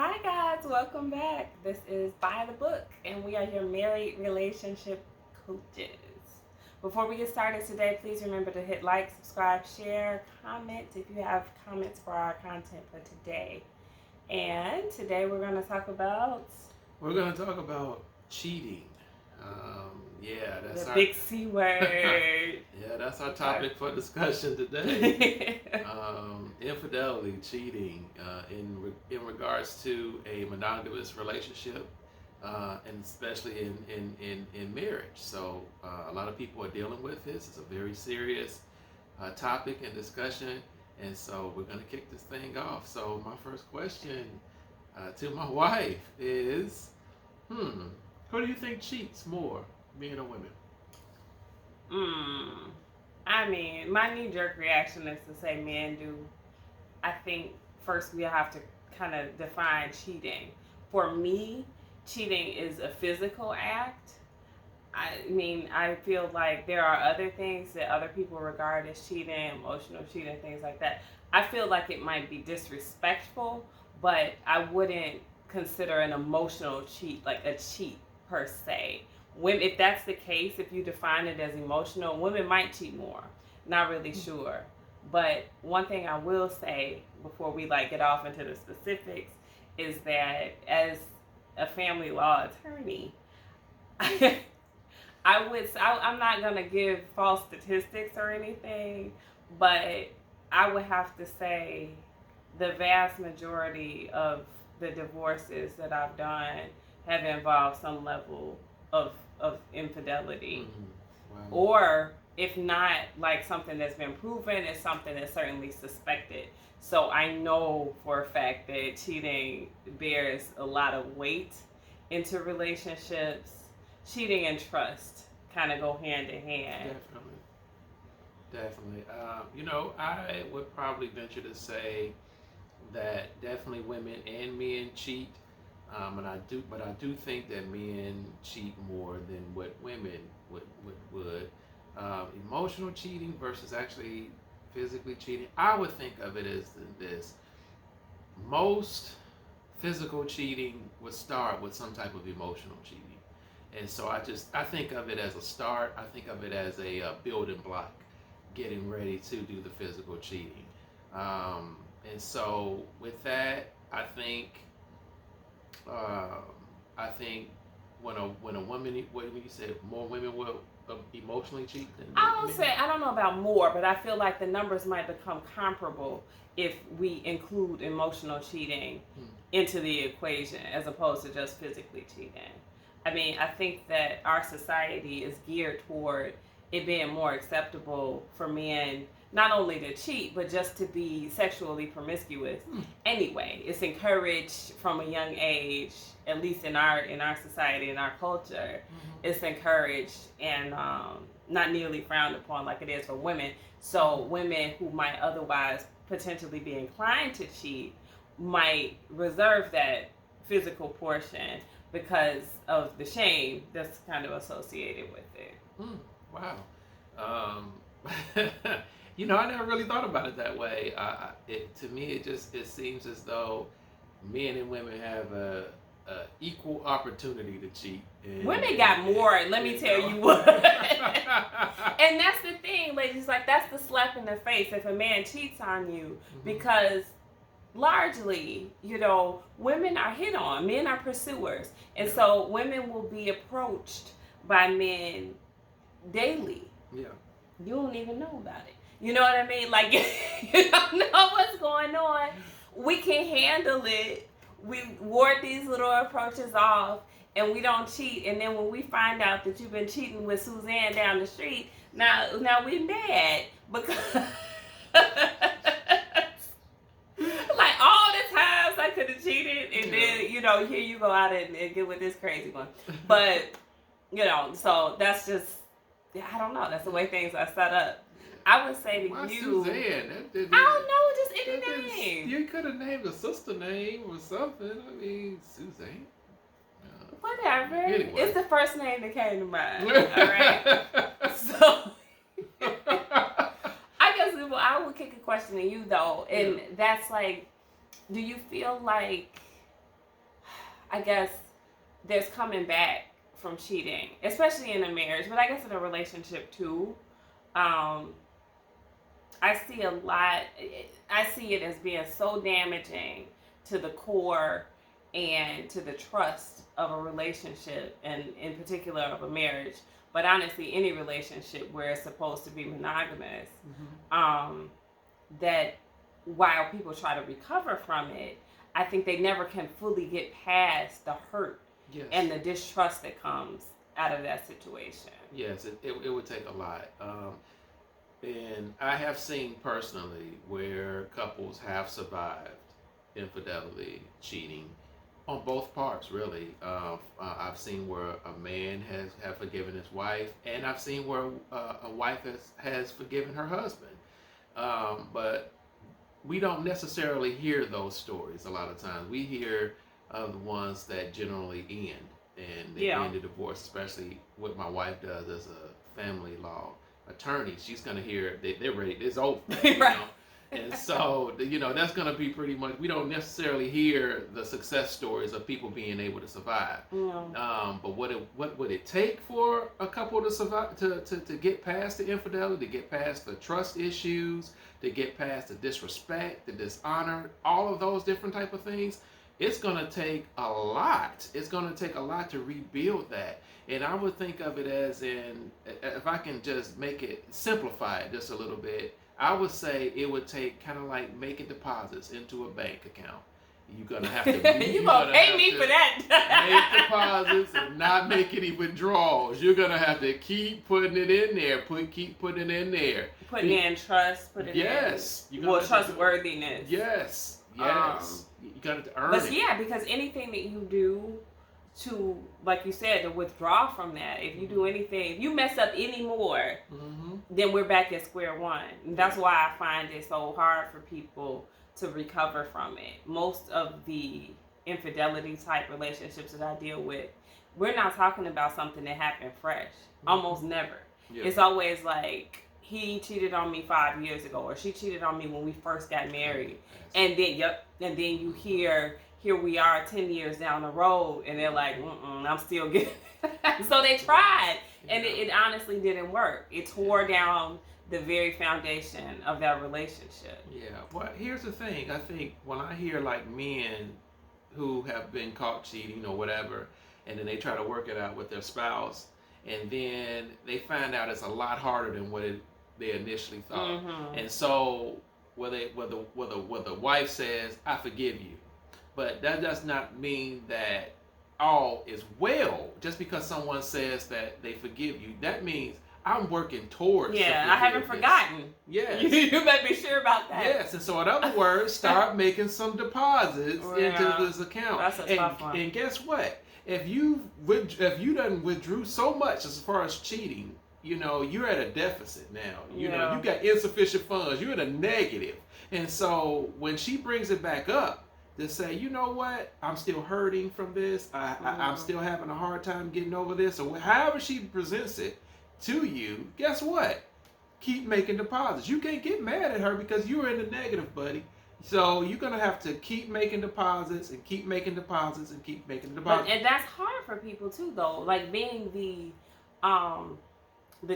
Hi guys, welcome back. This is By the Book, and we are your married relationship coaches. Before we get started today, please remember to hit like, subscribe, share, comment if you have comments for our content for today. And today we're going to talk about We're going to talk about cheating. That's the our big C word. that's our topic for discussion today. Infidelity, cheating, in regards to a monogamous relationship, and especially in marriage. So a lot of people are dealing with this. It's a very serious topic and discussion, and so we're going to kick this thing off. So my first question to my wife is, who do you think cheats more, men or women? I mean, my knee-jerk reaction is to say men do. I think first we have to kind of define cheating. For me, cheating is a physical act. I mean, I feel like there are other things that other people regard as cheating, emotional cheating, things like that. I feel like it might be disrespectful, but I wouldn't consider an emotional cheat like a cheat per se. When, if that's the case, if you define it as emotional, women might cheat more. Not really sure. But one thing I will say before we get off into the specifics is that as a family law attorney, I'm not gonna give false statistics or anything, but I would have to say the vast majority of the divorces that I've done have involved some level of infidelity. Wow. Or if not something that's been proven, it's something that's certainly suspected. So I know for a fact that cheating bears a lot of weight into relationships. Cheating and trust kind of go hand in hand. Definitely. I would probably venture to say that definitely women and men cheat. But I do think that men cheat more than what women would. Emotional cheating versus actually physically cheating. I would think of it as this: most physical cheating would start with some type of emotional cheating, and so I think of it as a start. I think of it as a building block, getting ready to do the physical cheating. And so with that, um, I think when a woman, when you said more women will emotionally cheat than men. I don't know about more, but I feel like the numbers might become comparable if we include emotional cheating into the equation as opposed to just physically cheating. I mean, I think that our society is geared toward it being more acceptable for men not only to cheat but just to be sexually promiscuous. Anyway, it's encouraged from a young age, at least in our society, in our culture. It's encouraged and not nearly frowned upon like it is for women. So women who might otherwise potentially be inclined to cheat might reserve that physical portion because of the shame that's kind of associated with it. Wow. I never really thought about it that way. To me, it seems as though men and women have a equal opportunity to cheat. Women got more. Let me tell you what. And that's the thing, ladies. That's the slap in the face if a man cheats on you, because largely, women are hit on. Men are pursuers, and so women will be approached by men daily. Yeah. You don't even know about it. You know what I mean? You don't know what's going on. We can handle it. We ward these little approaches off, and we don't cheat. And then when we find out that you've been cheating with Suzanne down the street, now we mad because all the times I could have cheated, and then here you go out and get with this crazy one. But so that's just, I don't know. That's the way things are set up. I would say to Why you, Suzanne? I don't know, just any name. You could have named a sister name or something. I mean, Suzanne. Whatever. Anyway. It's the first name that came to mind. All right. So I guess I would kick a question to you though, and that's do you feel like I guess there's coming back from cheating, especially in a marriage, but I guess in a relationship too. Um, I see a lot. I see it as being so damaging to the core and to the trust of a relationship, and in particular of a marriage. But honestly, any relationship where it's supposed to be monogamous, that while people try to recover from it, I think they never can fully get past the hurt and the distrust that comes out of that situation. Yes, it would take a lot. And I have seen personally where couples have survived infidelity, cheating, on both parts, really. I've seen where a man has forgiven his wife, and I've seen where a wife has forgiven her husband. But we don't necessarily hear those stories a lot of times. We hear of the ones that generally end, and they end in divorce, especially what my wife does as a family law attorney. She's going to hear they're ready, it's over. You know? And so, that's going to be pretty much, we don't necessarily hear the success stories of people being able to survive. But what would it take for a couple to survive, to get past the infidelity, to get past the trust issues, to get past the disrespect, the dishonor, all of those different type of things? It's going to take a lot. It's going to take a lot to rebuild that. And I would think of it as if I can just simplify it just a little bit, I would say it would take kind of like making deposits into a bank account. You're going to have to... You're going to pay me for that. Make deposits and not make any withdrawals. You're going to have to keep putting it in there. Keep putting it in there. Putting in trust. Trustworthiness. Yes. You got to earn it. But yeah, because anything that you do to, like you said, to withdraw from that, if you do anything, if you mess up any more, then we're back at square one. And that's why I find it so hard for people to recover from it. Most of the infidelity type relationships that I deal with, we're not talking about something that happened fresh. Almost never. Yeah. It's always like, he cheated on me 5 years ago, or she cheated on me when we first got married. And then you hear, here we are 10 years down the road, and they're like, I'm still getting So they tried, and it honestly didn't work. It tore down the very foundation of that relationship. Yeah, well, here's the thing. I think when I hear like men who have been caught cheating or whatever, and then they try to work it out with their spouse, and then they find out it's a lot harder than what they initially thought. And so whether the wife says, I forgive you, but that does not mean that all is well. Just because someone says that they forgive you, that means I'm working towards. Yeah, I haven't forgotten. Yes. You better be sure about that. Yes, and so in other words, start making some deposits into this account. That's a tough one. And guess what? If you done withdrew so much as far as cheating, you're at a deficit now. You got insufficient funds. You're at a negative. And so when she brings it back up, to say, you know what, I'm still hurting from this. I'm still having a hard time getting over this. Or however she presents it to you, guess what? Keep making deposits. You can't get mad at her because you're in the negative, buddy. So you're going to have to keep making deposits and keep making deposits and keep making deposits. And that's hard for people too, though. Like being the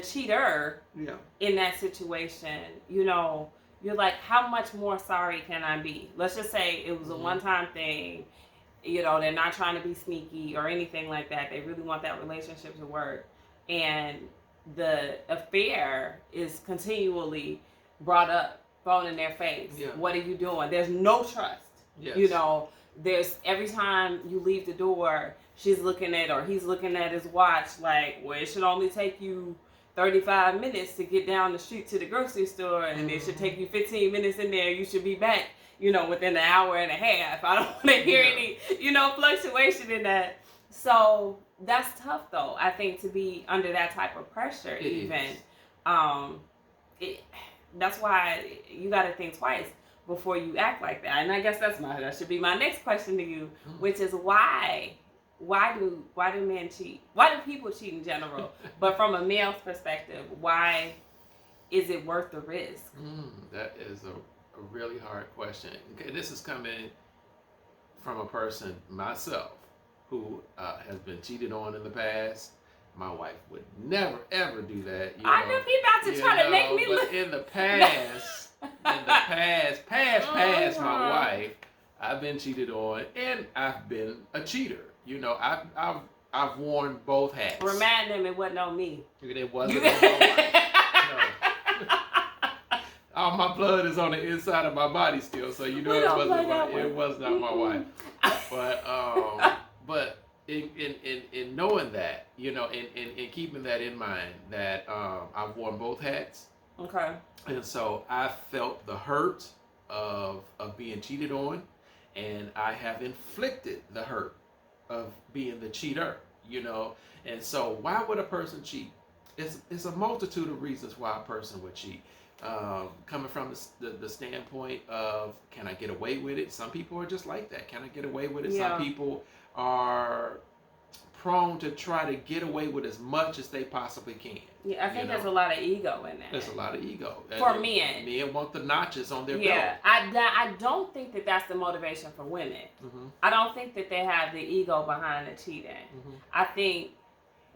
cheater in that situation, you're like, how much more sorry can I be? Let's just say it was a one-time thing. They're not trying to be sneaky or anything like that. They really want that relationship to work. And the affair is continually brought up, thrown in their face. Yeah. What are you doing? There's no trust. Yes. There's every time you leave the door, she's looking at, or he's looking at his watch like, well, it should only take you 35 minutes to get down the street to the grocery store, and it should take you 15 minutes in there. You should be back, within an hour and a half. I don't want to hear any, fluctuation in that. So that's tough, though, I think, to be under that type of pressure, that's why you got to think twice before you act like that. And I guess that should be my next question to you, which is why? Why do men cheat? Why do people cheat in general? But from a male's perspective, why is it worth the risk? That is a really hard question. Okay, this is coming from a person, myself, who has been cheated on in the past. My wife would never ever do that. I knew he about to try to make me but look. in the past, past, my wife, I've been cheated on, and I've been a cheater. I've worn both hats. Remind them it wasn't on me. It wasn't on my wife. No. All my blood is on the inside of my body still, so it was not my wife. But in knowing that, and keeping that in mind, that I've worn both hats. Okay. And so I felt the hurt of being cheated on, and I have inflicted the hurt of being the cheater, And so why would a person cheat? It's a multitude of reasons why a person would cheat. Coming from the standpoint of, can I get away with it? Some people are just like that. Can I get away with it? Yeah. Some people are prone to try to get away with as much as they possibly can. Yeah, I think there's a lot of ego in that. There's a lot of ego. For men. Men want the notches on their belt. Yeah, I don't think that that's the motivation for women. Mm-hmm. I don't think that they have the ego behind the cheating. Mm-hmm. I think,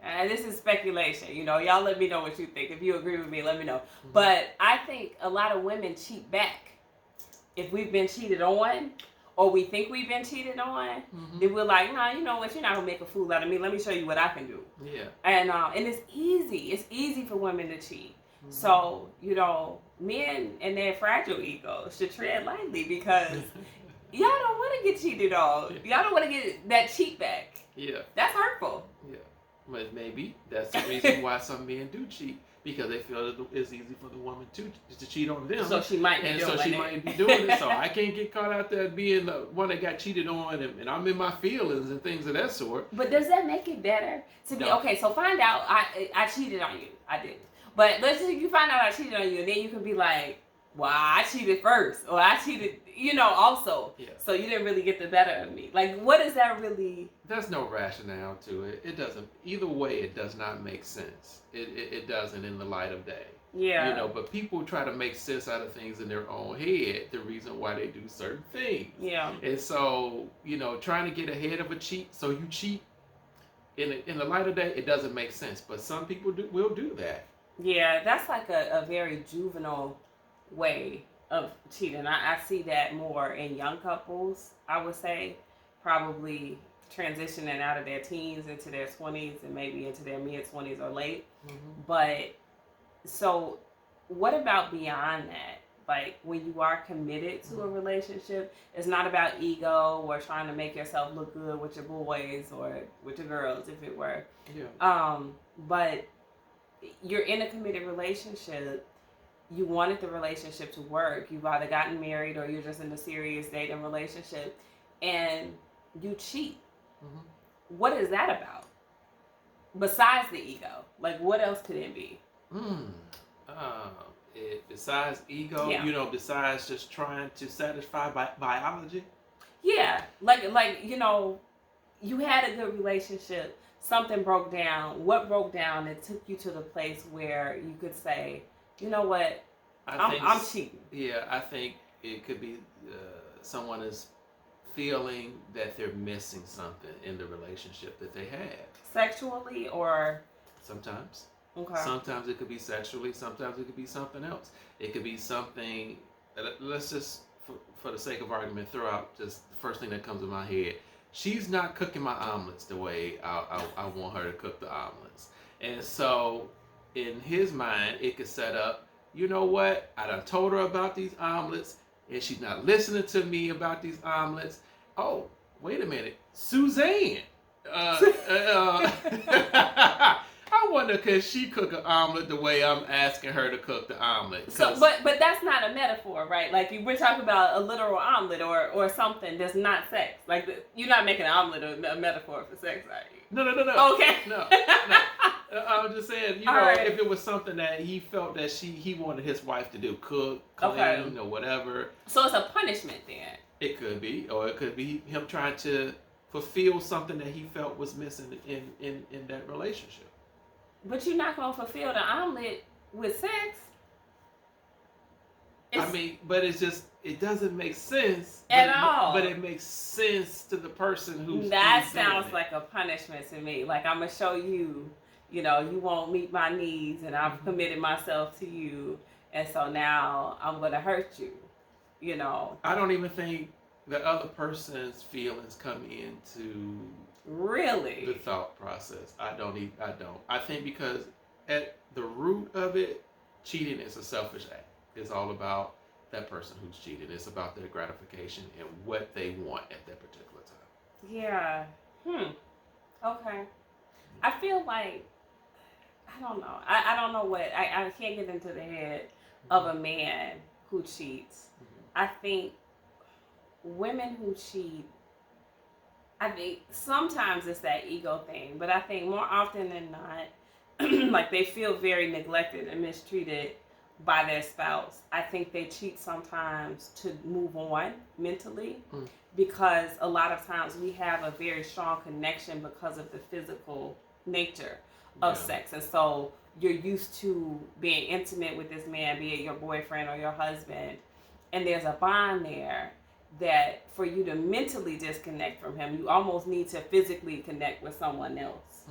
and this is speculation, y'all let me know what you think. If you agree with me, let me know. Mm-hmm. But I think a lot of women cheat back. If we've been cheated on, or we think we've been cheated on, mm-hmm. then we're like, nah, you know what, you're not going to make a fool out of me. Let me show you what I can do. Yeah. And it's easy. It's easy for women to cheat. Mm-hmm. So, men and their fragile egos should tread lightly, because y'all don't want to get cheated on. Y'all don't want to get that cheat back. Yeah. That's hurtful. Yeah. But maybe that's the reason why some men do cheat, because they feel it's easy for the woman to cheat on them. So she might be doing it. So I can't get caught out there being the one that got cheated on, and I'm in my feelings and things of that sort. But does that make it better to be okay? So find out I cheated on you. I didn't. But let's say you find out I cheated on you, and then you can be like, well, I cheated first, or I cheated, also. Yeah. So you didn't really get the better of me. Like, what is that really? There's no rationale to it. It doesn't. Either way, it does not make sense. It doesn't in the light of day. Yeah. But people try to make sense out of things in their own head, the reason why they do certain things. Yeah. And so, trying to get ahead of a cheat, so you cheat in the light of day, it doesn't make sense. But some people will do that. Yeah, that's like a very juvenile way of cheating. I see that more in young couples, I would say, probably transitioning out of their teens into their 20s and maybe into their mid-20s or late. Mm-hmm. But so what about beyond that? Like, when you are committed to a relationship, it's not about ego or trying to make yourself look good with your boys or with your girls, if it were. Yeah. But you're in a committed relationship. You wanted the relationship to work. You've either gotten married or you're just in a serious dating relationship, and you cheat. Mm-hmm. What is that about? Besides the ego, like, what else could it be? Besides ego, besides just trying to satisfy biology. Yeah, like you had a good relationship. Something broke down. What broke down that took you to the place where you could say, you know what, I'm cheating. Yeah, I think it could be someone is feeling that they're missing something in the relationship that they have. Sexually or? Sometimes. Okay. Sometimes it could be sexually. Sometimes it could be something else. It could be something, let's just, for the sake of argument, throw out just the first thing that comes to my head. She's not cooking my omelets the way I want her to cook the omelets. And so in his mind, it could set up, you know what? I done told her about these omelets, and she's not listening to me about these omelets. Oh, wait a minute. Suzanne. I wonder, could she cook an omelet the way I'm asking her to cook the omelet? So, but that's not a metaphor, right? Like, we're talking about a literal omelet or something that's not sex. Like, you're not making an omelet a metaphor for sex, are you? No. Okay. No. I was just saying, if it was something that he felt that he wanted his wife to do, cook, clean, or whatever. So it's a punishment then. It could be, or it could be him trying to fulfill something that he felt was missing in that relationship. But you're not going to fulfill the omelet with sex. But it's just, it doesn't make sense at all. But it makes sense to the person who's sounds like a punishment to me. Like, I'm gonna show you, you won't meet my needs, and I've committed myself to you, and so now I'm gonna hurt you. I don't even think the other person's feelings come into really the thought process. I don't. I think because at the root of it, cheating is a selfish act. It's all about that person who's cheated. It's about their gratification and what they want at that particular time. Yeah. Okay. I feel like, I don't know. I don't know what, I can't get into the head of a man who cheats. I think women who cheat, I think sometimes it's that ego thing, but I think more often than not, like, they feel very neglected and mistreated by their spouse. I think they cheat sometimes to move on mentally, because a lot of times we have a very strong connection because of the physical nature of sex. And so you're used to being intimate with this man, be it your boyfriend or your husband, and there's a bond there that for you to mentally disconnect from him, you almost need to physically connect with someone else.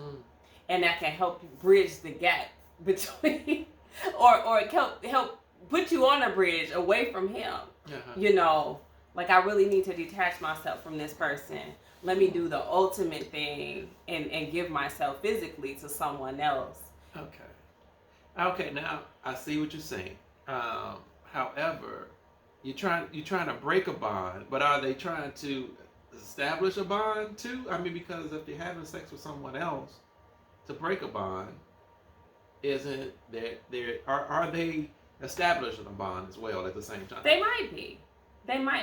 And that can help you bridge the gap between or help put you on a bridge away from him. Like, I really need to detach myself from this person. Let me do the ultimate thing and give myself physically to someone else. Okay, now I see what you're saying. However, you're trying to break a bond, but are they trying to establish a bond too? I mean, because if you're having sex with someone else to break a bond, isn't are they establishing a bond as well at the same time? They might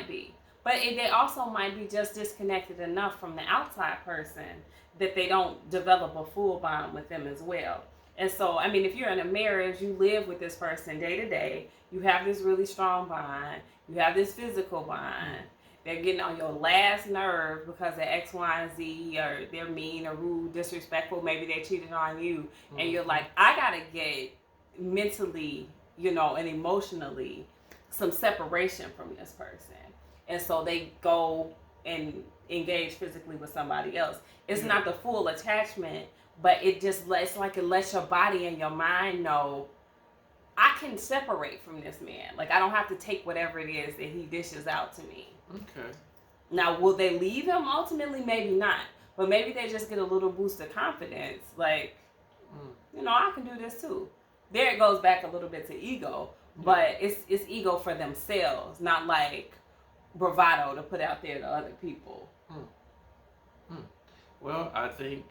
be, but they also might be just disconnected enough from the outside person that they don't develop a full bond with them as well. And so, I mean, if you're in a marriage, you live with this person day to day, you have this really strong bond, you have this physical bond. They're getting on your last nerve because of X, Y, and Z, or they're mean or rude, disrespectful. Maybe they cheated on you. And you're like, I got to get mentally, and emotionally some separation from this person. And so they go and engage physically with somebody else. It's not the full attachment, but it lets your body and your mind know, I can separate from this man. Like, I don't have to take whatever it is that he dishes out to me. Okay. Now, will they leave him ultimately? Maybe not. But maybe they just get a little boost of confidence. Like, I can do this too. There it goes back a little bit to ego. But it's ego for themselves, not like bravado to put out there to other people. Well, I think,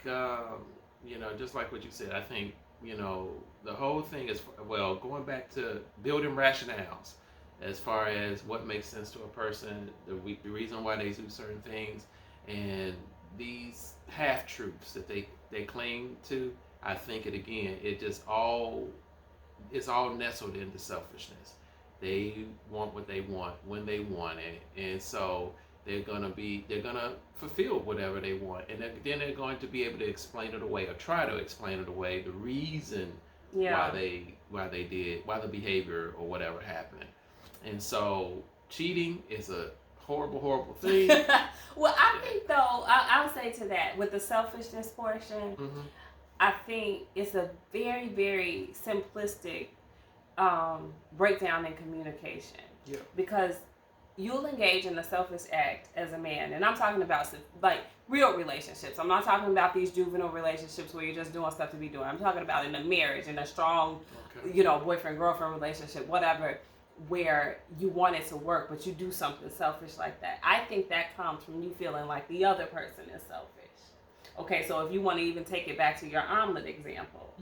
just like what you said, I think, the whole thing is, going back to building rationales as far as what makes sense to a person, the reason why they do certain things, and these half-truths that they cling to. I think it's all nestled into selfishness. They want what they want when they want it, and so they're gonna fulfill whatever they want, and then they're going to be able to explain it away or try to explain it away, the reason why the behavior or whatever happened. And so cheating is a horrible thing. Well, I think though, I'll say to that, with the selfishness portion, I think it's a very, very simplistic breakdown in communication. Yeah. Because you'll engage in a selfish act as a man, and I'm talking about like real relationships. I'm not talking about these juvenile relationships where you're just doing stuff to be doing. I'm talking about in a marriage, in a strong, boyfriend-girlfriend relationship, whatever, where you want it to work, but you do something selfish like that. I think that comes from you feeling like the other person is selfish. Okay, so if you want to even take it back to your omelet example,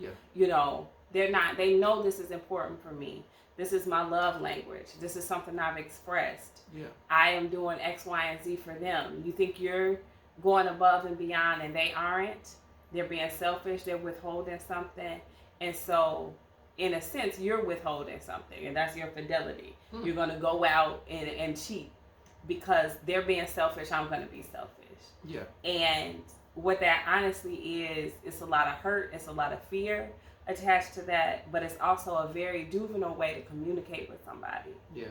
they know this is important for me. This is my love language. This is something I've expressed. Yeah. I am doing X, Y, and Z for them. You think you're going above and beyond and they aren't? They're being selfish. They're withholding something. And so, in a sense, you're withholding something. And that's your fidelity. You're going to go out and cheat because they're being selfish. I'm going to be selfish. Yeah. And what that honestly is, it's a lot of hurt. It's a lot of fear attached to that, but it's also a very juvenile way to communicate with somebody. Yeah.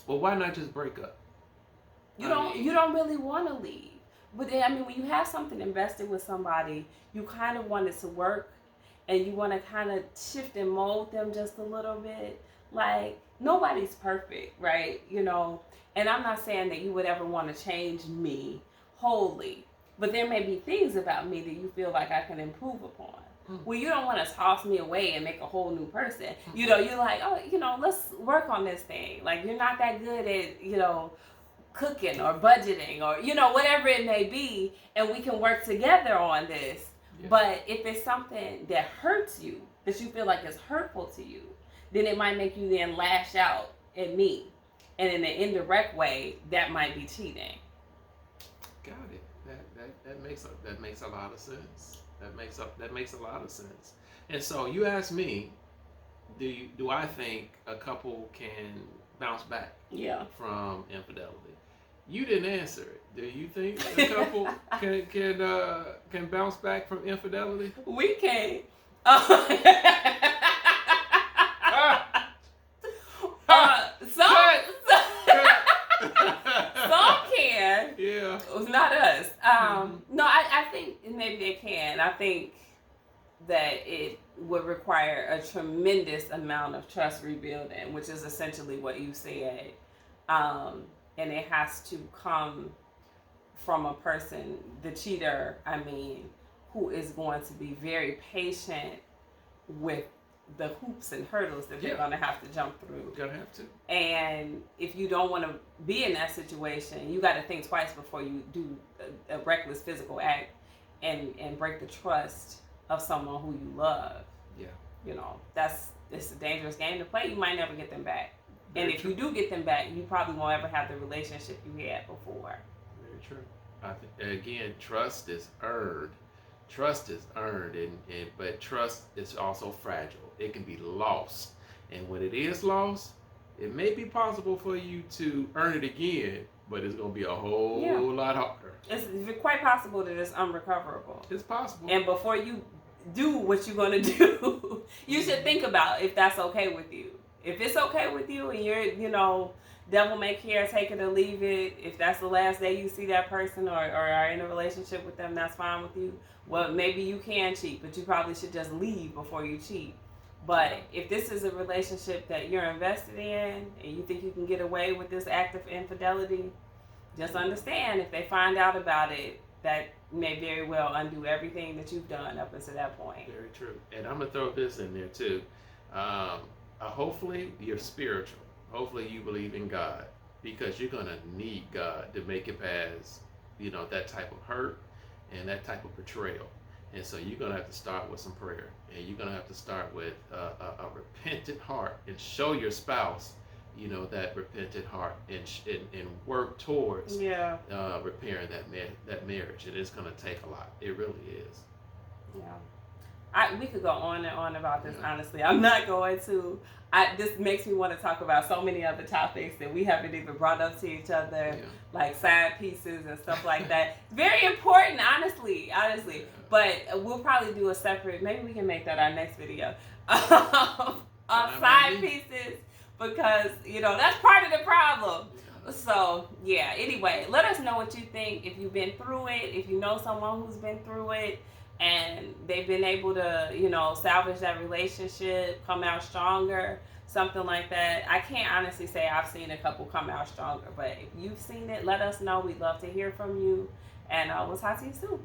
Well, why not just break up? You don't really want to leave. But then, I mean, when you have something invested with somebody, you kind of want it to work, and you want to kind of shift and mold them just a little bit. Like, nobody's perfect, right? And I'm not saying that you would ever want to change me wholly, but there may be things about me that you feel like I can improve upon. Well, you don't want to toss me away and make a whole new person. You're like, oh, let's work on this thing. Like, you're not that good at, cooking or budgeting or, whatever it may be, and we can work together on this. Yeah. But if it's something that hurts you, that you feel like is hurtful to you, then it might make you then lash out at me. And in an indirect way, that might be cheating. Got it. That makes a lot of sense. That makes a lot of sense. And so you ask me, do I think a couple can bounce back from infidelity? You didn't answer it. Do you think a couple can bounce back from infidelity? We can't. Some can. Yeah. It's not us. No, I think maybe they can. I think that it would require a tremendous amount of trust rebuilding, which is essentially what you said. And it has to come from a person, the cheater, who is going to be very patient with the hoops and hurdles that they're going to have to jump through. You're going to have to. And if you don't want to be in that situation, you got to think twice before you do a reckless physical act and break the trust of someone who you love. Yeah. It's a dangerous game to play. You might never get them back. Very and if true. you do get them back, you probably won't ever have the relationship you had before. Very true. Again, trust is earned. Trust is earned, but trust is also fragile. It can be lost. And when it is lost, it may be possible for you to earn it again, but it's going to be a whole lot harder. It's quite possible that it's unrecoverable. It's possible. And before you do what you're going to do, you should think about if that's okay with you. If it's okay with you and you're, devil may care, take it or leave it. If that's the last day you see that person or are in a relationship with them, that's fine with you. Well, maybe you can cheat, but you probably should just leave before you cheat. But if this is a relationship that you're invested in and you think you can get away with this act of infidelity, just understand if they find out about it, that may very well undo everything that you've done up until that point. Very true. And I'm going to throw this in there too. Hopefully you're spiritual. Hopefully you believe in God, because you're going to need God to make it past, that type of hurt and that type of betrayal. And so you're going to have to start with some prayer, and you're going to have to start with a repentant heart and show your spouse, that repentant heart and work towards repairing that marriage. And it's going to take a lot. It really is. Yeah. We could go on and on about this, honestly. I'm not going to. This makes me want to talk about so many other topics that we haven't even brought up to each other, like side pieces and stuff like that. Very important, honestly. Yeah. But we'll probably do a separate, maybe we can make that our next video, on side pieces, because, that's part of the problem. So, anyway, let us know what you think. If you've been through it, if you know someone who's been through it, and they've been able to, salvage that relationship, come out stronger, something like that. I can't honestly say I've seen a couple come out stronger, but if you've seen it, let us know. We'd love to hear from you, and we'll talk to you soon.